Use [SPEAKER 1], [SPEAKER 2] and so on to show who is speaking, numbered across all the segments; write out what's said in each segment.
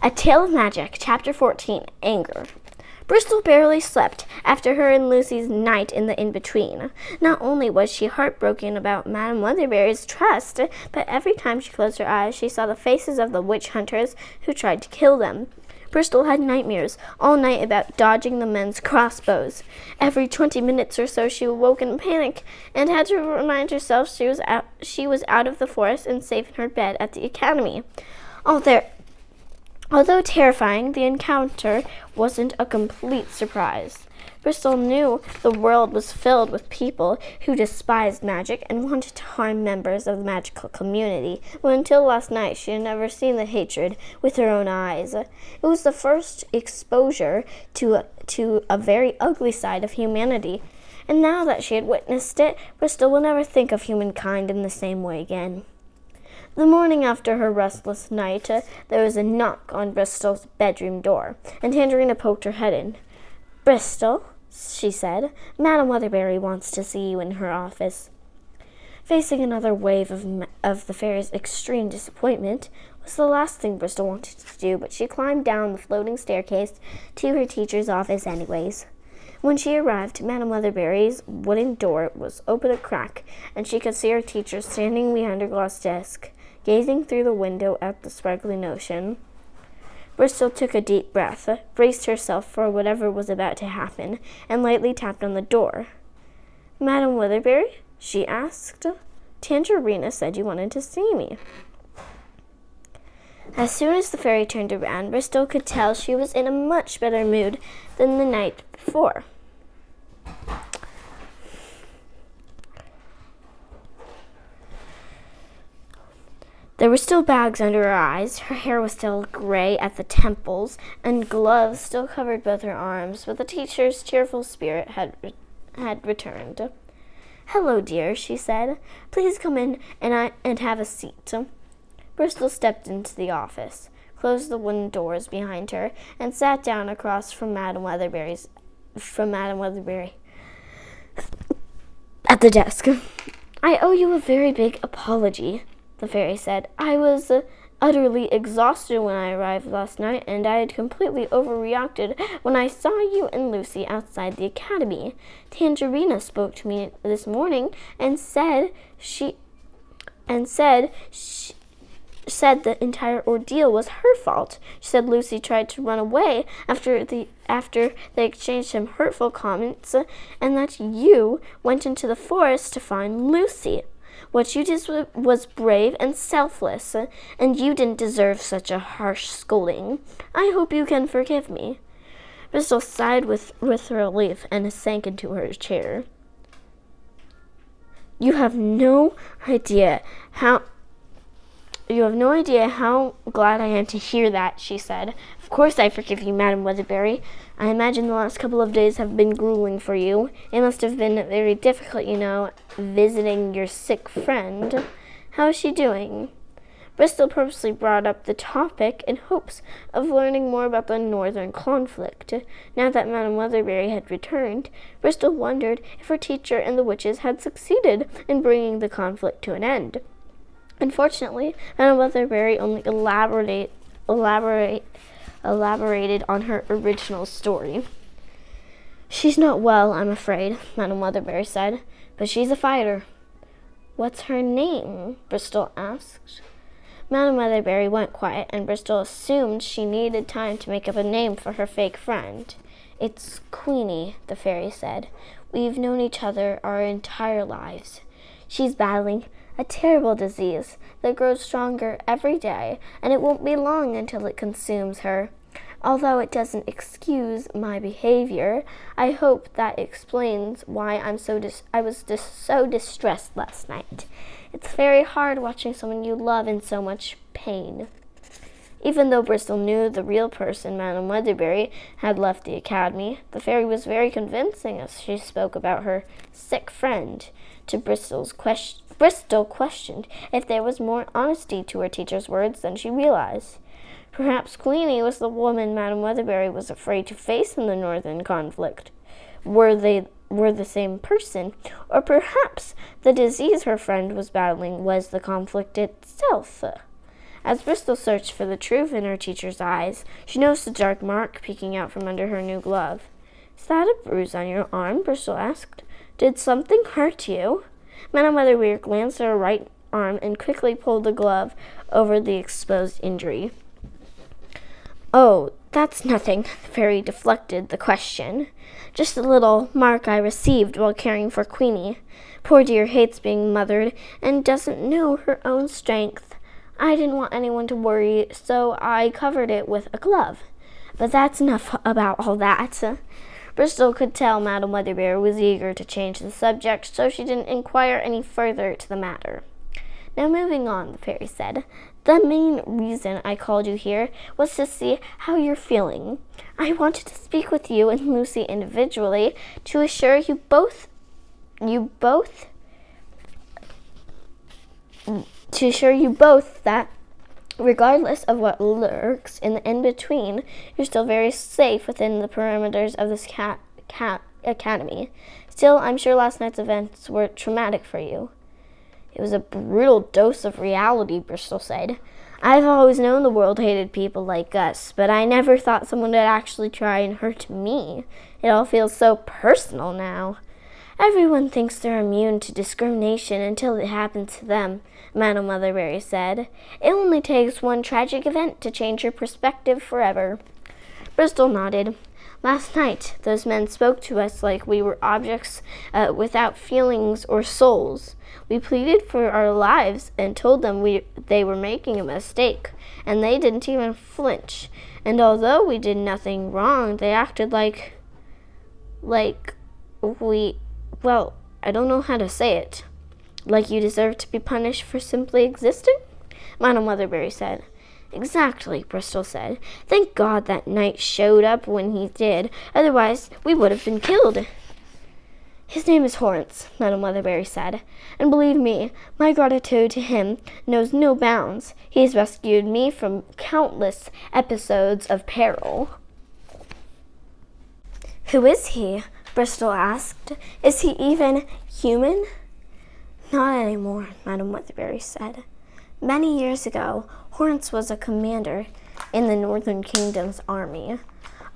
[SPEAKER 1] A Tale of Magic, Chapter 14, Anger. Bristol barely slept after her and Lucy's night in the in-between. Not only was she heartbroken about Madame Weatherbury's trust, but every time she closed her eyes, she saw the faces of the witch hunters who tried to kill them. Bristol had nightmares all night about dodging the men's crossbows. Every 20 minutes or so she awoke in panic and had to remind herself she was out of the forest and safe in her bed at the academy. Although terrifying, the encounter wasn't a complete surprise. Bristol knew the world was filled with people who despised magic and wanted to harm members of the magical community, but until last night she had never seen the hatred with her own eyes. It was the first exposure to a very ugly side of humanity, and now that she had witnessed it, Bristol will never think of humankind in the same way again. The morning after her restless night, there was a knock on Bristol's bedroom door, and Tangerina poked her head in. "Bristol," she said, "Madame Weatherbury wants to see you in her office." Facing another wave of the fairy's extreme disappointment was the last thing Bristol wanted to do, but she climbed down the floating staircase to her teacher's office anyways. When she arrived, Madame Weatherbury's wooden door was open a crack, and she could see her teacher standing behind her glass desk, gazing through the window at the sparkling ocean. Bristol took a deep breath, braced herself for whatever was about to happen, and lightly tapped on the door. "Madame Weatherbury?" she asked. "Tangerina said you wanted to see me." As soon as the fairy turned around, Bristol could tell she was in a much better mood than the night before. There were still bags under her eyes, her hair was still gray at the temples, and gloves still covered both her arms, but the teacher's cheerful spirit had returned. "Hello, dear," she said. "Please come in and have a seat." Bristol stepped into the office, closed the wooden doors behind her, and sat down across from Madame Weatherbury at the desk. "I owe you a very big apology," the fairy said. "I was utterly exhausted when I arrived last night, and I had completely overreacted when I saw you and Lucy outside the academy. Tangerina spoke to me this morning and said the entire ordeal was her fault. She said Lucy tried to run away after they exchanged some hurtful comments, and that you went into the forest to find Lucy. What you did was brave and selfless, and you didn't deserve such a harsh scolding. I hope you can forgive me." Bristol sighed with relief and sank into her chair. You have no idea how glad I am to hear that," she said. "Of course I forgive you, Madame Weatherbury. I imagine the last couple of days have been grueling for you. It must have been very difficult, visiting your sick friend. How is she doing?" Bristol purposely brought up the topic in hopes of learning more about the northern conflict. Now that Madame Weatherbury had returned, Bristol wondered if her teacher and the witches had succeeded in bringing the conflict to an end. Unfortunately, Madame Weatherbury only elaborated on her original story. "She's not well, I'm afraid," Madame Weatherbury said, "but she's a fighter." "What's her name?" Bristol asked. Madame Weatherbury went quiet, and Bristol assumed she needed time to make up a name for her fake friend. "It's Queenie," the fairy said. "We've known each other our entire lives. She's battling a terrible disease that grows stronger every day, and it won't be long until it consumes her. Although it doesn't excuse my behavior, I hope that explains why I was so distressed last night. It's very hard watching someone you love in so much pain." Even though Bristol knew the real person, Madame Weatherbury, had left the academy, the fairy was very convincing as she spoke about her sick friend. To Bristol questioned if there was more honesty to her teacher's words than she realized. Perhaps Queenie was the woman Madame Weatherbury was afraid to face in the northern conflict. Were they the same person? Or perhaps the disease her friend was battling was the conflict itself? As Bristol searched for the truth in her teacher's eyes, she noticed a dark mark peeking out from under her new glove. Is that a bruise on your arm? Bristol asked. Did something hurt you? Madame Weatherbeard glanced at her right arm and quickly pulled the glove over the exposed injury. Oh, that's nothing. The fairy deflected the question. Just a little mark I received while caring for Queenie. Poor dear hates being mothered and doesn't know her own strength. I didn't want anyone to worry, so I covered it with a glove. But that's enough about all that. Bristol could tell Madame Weatherbeard was eager to change the subject, so she didn't inquire any further to the matter. Now moving on, the fairy said. The main reason I called you here was to see how you're feeling. I wanted to speak with you and Lucy individually to assure you both that regardless of what lurks in the in-between, you're still very safe within the perimeters of this academy. Still, I'm sure last night's events were traumatic for you. It was a brutal dose of reality, Bristol said. I've always known the world hated people like us, but I never thought someone would actually try and hurt me. It all feels so personal now. Everyone thinks they're immune to discrimination until it happens to them, Madame Weatherbeard said. It only takes one tragic event to change your perspective forever. Bristol nodded. Last night, those men spoke to us like we were objects without feelings or souls. We pleaded for our lives and told them they were making a mistake, and they didn't even flinch. And although we did nothing wrong, they acted like we, well, I don't know how to say it. Like you deserve to be punished for simply existing? Madame Weatherbeard said. Exactly, Bristol said. Thank God that knight showed up when he did, otherwise we would have been killed. His name is Hortense, Madame Weatherbeard said, and believe me, my gratitude to him knows no bounds. He has rescued me from countless episodes of peril. Who is he? Bristol asked. Is he even human? Not anymore, Madame Weatherbeard said. Many years ago, Hortense was a commander in the Northern Kingdom's army.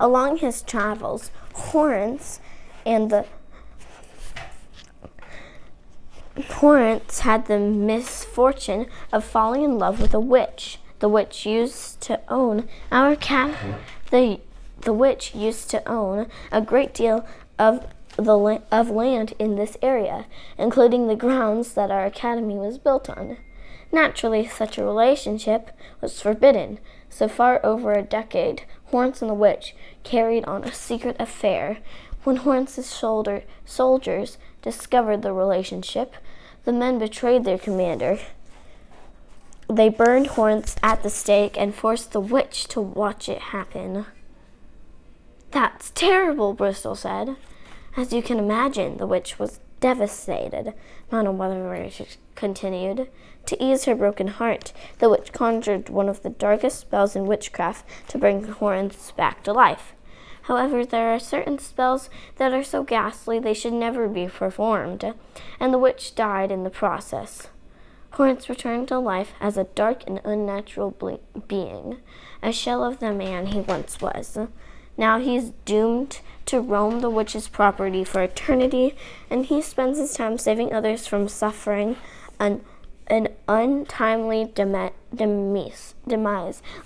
[SPEAKER 1] Along his travels, Hortense had the misfortune of falling in love with a witch. The witch used to own the witch used to own a great deal of land in this area, including the grounds that our academy was built on. Naturally, such a relationship was forbidden, so for over a decade, Hortense and the witch carried on a secret affair. When Hortense's soldiers discovered the relationship, the men betrayed their commander. They burned Hortense at the stake and forced the witch to watch it happen. That's terrible, Bristol said. As you can imagine, the witch was devastated, Madame Weatherbeard continued. To ease her broken heart, the witch conjured one of the darkest spells in witchcraft to bring Hortense back to life. However, there are certain spells that are so ghastly they should never be performed, and the witch died in the process. Hortense returned to life as a dark and unnatural being, a shell of the man he once was. Now he's doomed to roam the witch's property for eternity, and he spends his time saving others from suffering an untimely demise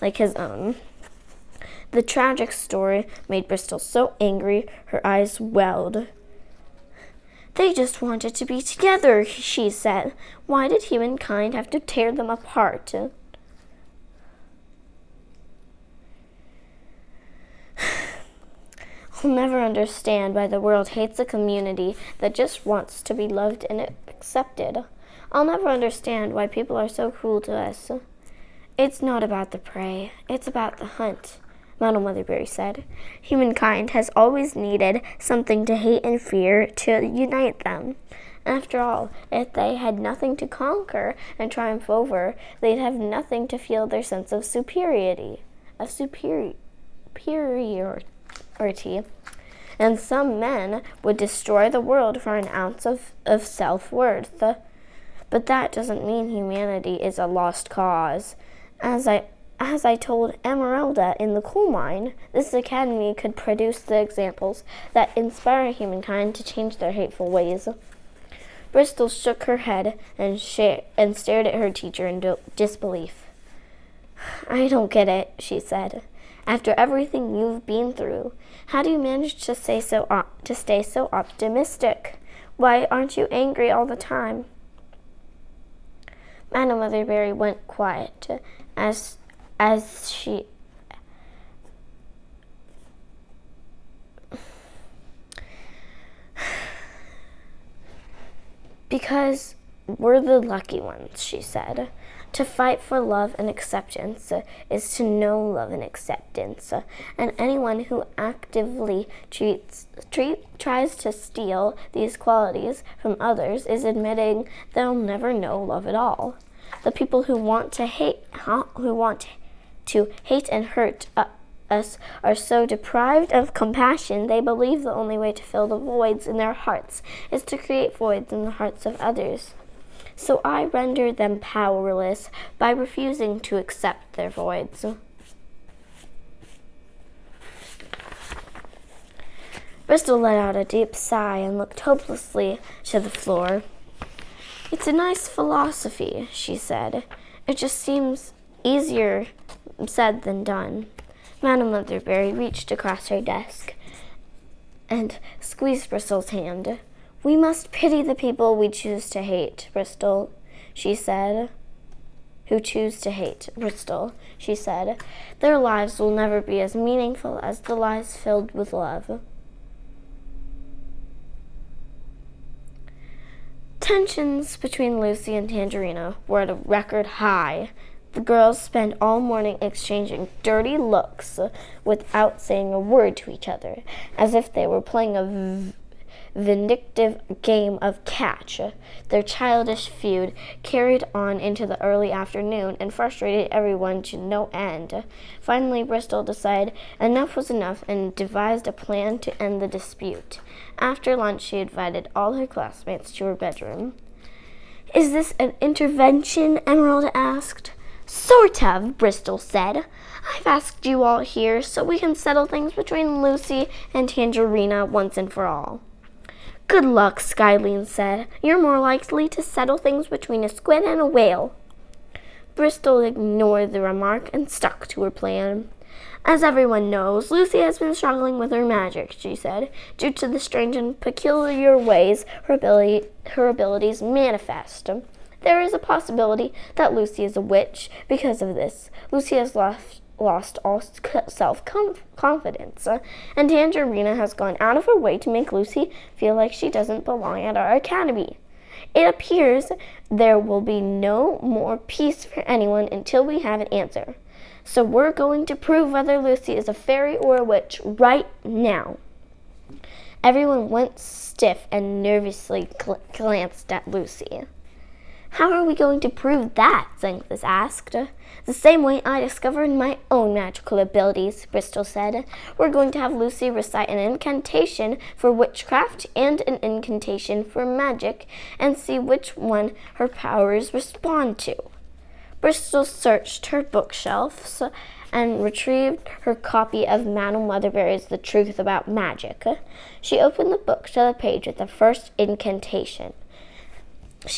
[SPEAKER 1] like his own. The tragic story made Bristol so angry her eyes welled. They just wanted to be together, she said. Why did humankind have to tear them apart? I'll never understand why the world hates a community that just wants to be loved and accepted. I'll never understand why people are so cruel to us. It's not about the prey, it's about the hunt, Madame Weatherbeard said. Humankind has always needed something to hate and fear to unite them. After all, if they had nothing to conquer and triumph over, they'd have nothing to feel their sense of superiority. And some men would destroy the world for an ounce of self-worth. But that doesn't mean humanity is a lost cause. As I told Emeralda in the coal mine, this academy could produce the examples that inspire humankind to change their hateful ways. Bristol shook her head and stared at her teacher in disbelief. I don't get it, she said. After everything you've been through, how do you manage to stay so optimistic? Why aren't you angry all the time? Madam Leatherberry went quiet as she because we're the lucky ones, she said. To fight for love and acceptance is to know love and acceptance, and anyone who actively tries to steal these qualities from others is admitting they'll never know love at all. The people who want to hate and hurt us are so deprived of compassion they believe the only way to fill the voids in their hearts is to create voids in the hearts of others. So I render them powerless by refusing to accept their voids. Bristol let out a deep sigh and looked hopelessly to the floor. It's a nice philosophy, she said. It just seems easier said than done. Madam Leatherberry reached across her desk and squeezed Bristol's hand. We must pity the people we choose to hate, Bristol, she said. Who choose to hate, Bristol, she said. Their lives will never be as meaningful as the lives filled with love. Tensions between Lucy and Tangerina were at a record high. The girls spent all morning exchanging dirty looks without saying a word to each other, as if they were playing a vindictive game of catch. Their childish feud carried on into the early afternoon and frustrated everyone to no end. Finally, Bristol decided enough was enough and devised a plan to end the dispute. After lunch, she invited all her classmates to her bedroom. Is this an intervention? Emeralda asked. Sort of, Bristol said. I've asked you all here so we can settle things between Lucy and Tangerina once and for all. Good luck, Skylene said. You're more likely to settle things between a squid and a whale. Bristol ignored the remark and stuck to her plan. As everyone knows, Lucy has been struggling with her magic, she said. Due to the strange and peculiar ways her abilities manifest. There is a possibility that Lucy is a witch because of this. Lucy has lost all self-confidence, and Tangerina has gone out of her way to make Lucy feel like she doesn't belong at our academy. It appears there will be no more peace for anyone until we have an answer. So we're going to prove whether Lucy is a fairy or a witch right now. Everyone went stiff and nervously glanced at Lucy. How are we going to prove that? Xanthus asked. The same way I discovered my own magical abilities, Bristol said. We're going to have Lucy recite an incantation for witchcraft and an incantation for magic and see which one her powers respond to. Bristol searched her bookshelves and retrieved her copy of Madam Leatherberry's The Truth About Magic. She opened the book to the page with the first incantation. And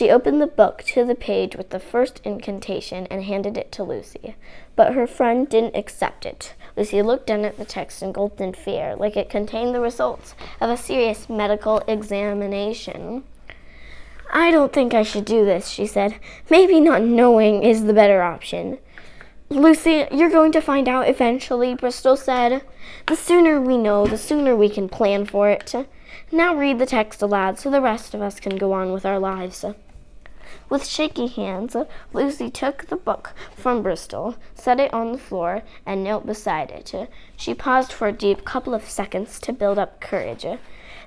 [SPEAKER 1] handed it to Lucy, but her friend didn't accept it. Lucy looked down at the text and gulped in fear, like it contained the results of a serious medical examination. I don't think I should do this, she said. Maybe not knowing is the better option. Lucy, you're going to find out eventually, Bristol said. The sooner we know, the sooner we can plan for it. Now read the text aloud so the rest of us can go on with our lives. With shaky hands, Lucy took the book from Bristol, set it on the floor, and knelt beside it. She paused for a deep couple of seconds to build up courage,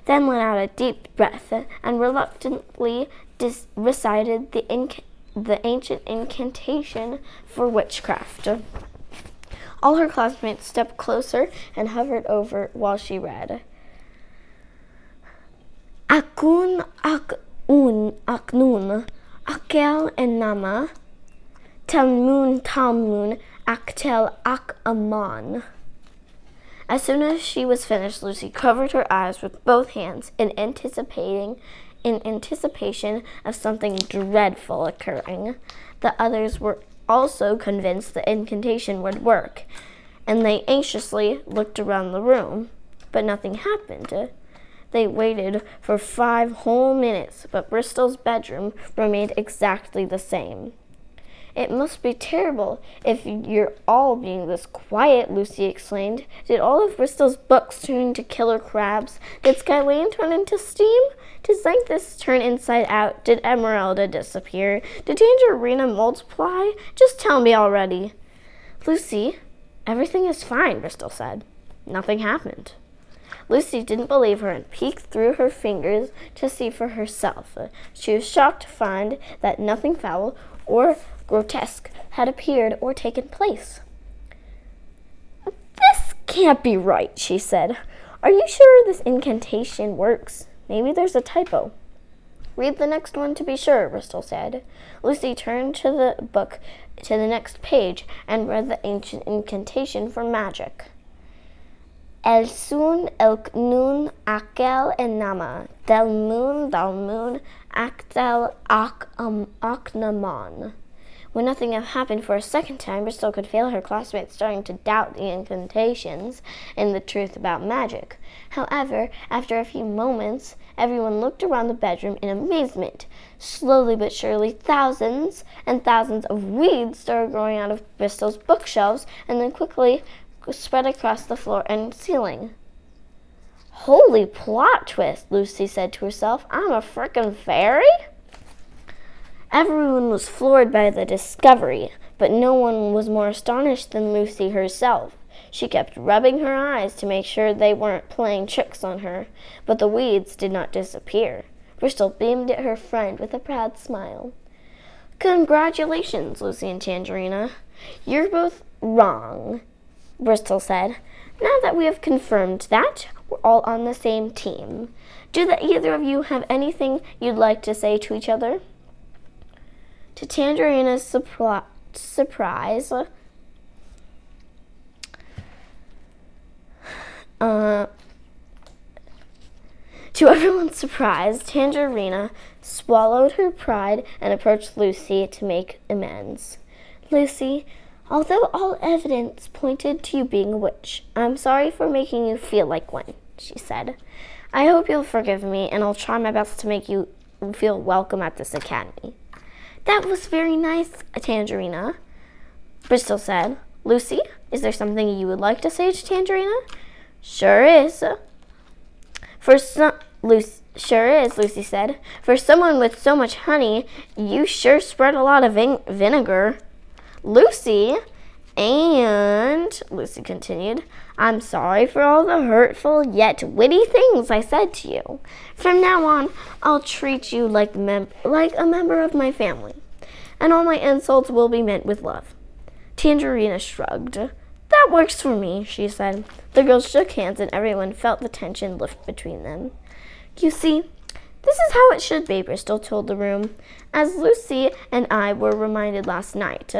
[SPEAKER 1] then let out a deep breath and reluctantly recited the ancient incantation for witchcraft. All her classmates stepped closer and hovered over while she read. Akun ak un aknun, akel en nama, Talmoon, Talmoon, Actel, Ak Aman. As soon as she was finished, Lucy covered her eyes with both hands in anticipation of something dreadful occurring. The others were also convinced the incantation would work, and they anxiously looked around the room, but nothing happened. They waited for 5 whole minutes, but Bristol's bedroom remained exactly the same. It must be terrible if you're all being this quiet, Lucy exclaimed. Did all of Bristol's books turn into killer crabs? Did Skylane turn into steam? Did Xanthus turn inside out? Did Emeralda disappear? Did Tangerina multiply? Just tell me already. Lucy, everything is fine, Bristol said. Nothing happened. Lucy didn't believe her and peeked through her fingers to see for herself. She was shocked to find that nothing foul or grotesque had appeared or taken place. This can't be right, she said. Are you sure this incantation works? Maybe there's a typo. Read the next one to be sure, Bristol said. Lucy turned to the book to the next page and read the ancient incantation for magic. El sun elk nun akel enama del moon actel aknaman. When nothing had happened for a second time, Bristol could feel her classmates starting to doubt the incantations and the truth about magic. However, after a few moments, everyone looked around the bedroom in amazement. Slowly but surely, thousands and thousands of weeds started growing out of Bristol's bookshelves and then quickly spread across the floor and ceiling. Holy plot twist, Lucy said to herself. I'm a frickin' fairy? Everyone was floored by the discovery, but no one was more astonished than Lucy herself. She kept rubbing her eyes to make sure they weren't playing tricks on her, but the weeds did not disappear. Bristol beamed at her friend with a proud smile. Congratulations, Lucy and Tangerina. You're both wrong, Bristol said. Now that we have confirmed that, we're all on the same team. Do either of you have anything you'd like to say to each other? To Tangerina's surprise, to everyone's surprise, Tangerina swallowed her pride and approached Lucy to make amends. Lucy, although all evidence pointed to you being a witch, I'm sorry for making you feel like one, she said. I hope you'll forgive me, and I'll try my best to make you feel welcome at this academy. That was very nice, Tangerina, Bristol said. Lucy, is there something you would like to say to Tangerina? Sure is, Lucy said. For someone with so much honey, you sure spread a lot of vinegar. Lucy, and Lucy continued, I'm sorry for all the hurtful yet witty things I said to you. From now on, I'll treat you like a member of my family, and all my insults will be met with love. Tangerina shrugged. That works for me, she said. The girls shook hands and everyone felt the tension lift between them. You see, this is how it should be, Bristol told the room. As Lucy and I were reminded last night,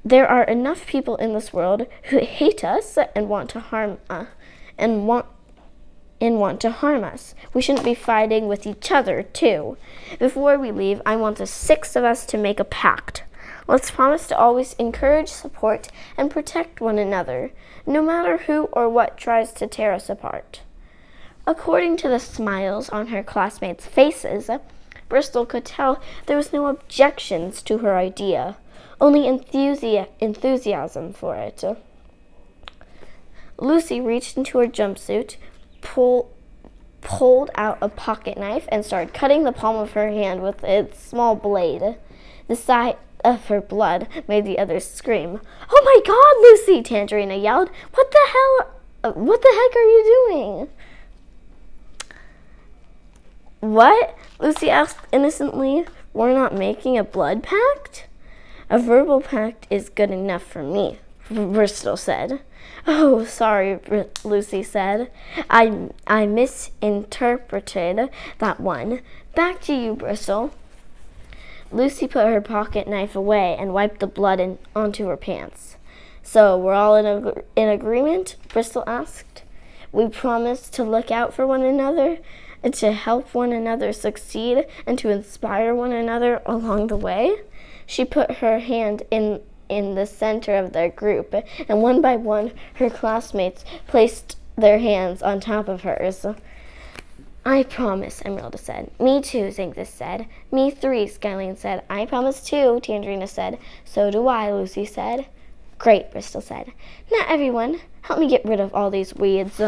[SPEAKER 1] there are enough people in this world who hate us and want to harm us. We shouldn't be fighting with each other, too. Before we leave, I want the 6 of us to make a pact. Let's promise to always encourage, support, and protect one another, no matter who or what tries to tear us apart. According to the smiles on her classmates' faces, Bristol could tell there was no objections to her idea, only enthusiasm for it. Lucy reached into her jumpsuit, pulled out a pocket knife, and started cutting the palm of her hand with its small blade. The sight of her blood made the others scream. Oh my God, Lucy! Tangerina yelled. What the heck are you doing? What? Lucy asked innocently. We're not making a blood pact? A verbal pact is good enough for me, Bristol said. Oh, sorry, Lucy said. I misinterpreted that one. Back to you, Bristol. Lucy put her pocket knife away and wiped the blood onto her pants. So, we're all in agreement? Bristol asked. We promise to look out for one another and to help one another succeed and to inspire one another along the way? She put her hand in the center of their group, and one by one her classmates placed their hands on top of hers. I promise, Emeralda said. Me too, Xanthus said. Me three, Skyline said. I promise too, Tangerina said. So do I, Lucy said. Great, Bristol said. Now everyone, help me get rid of all these weeds.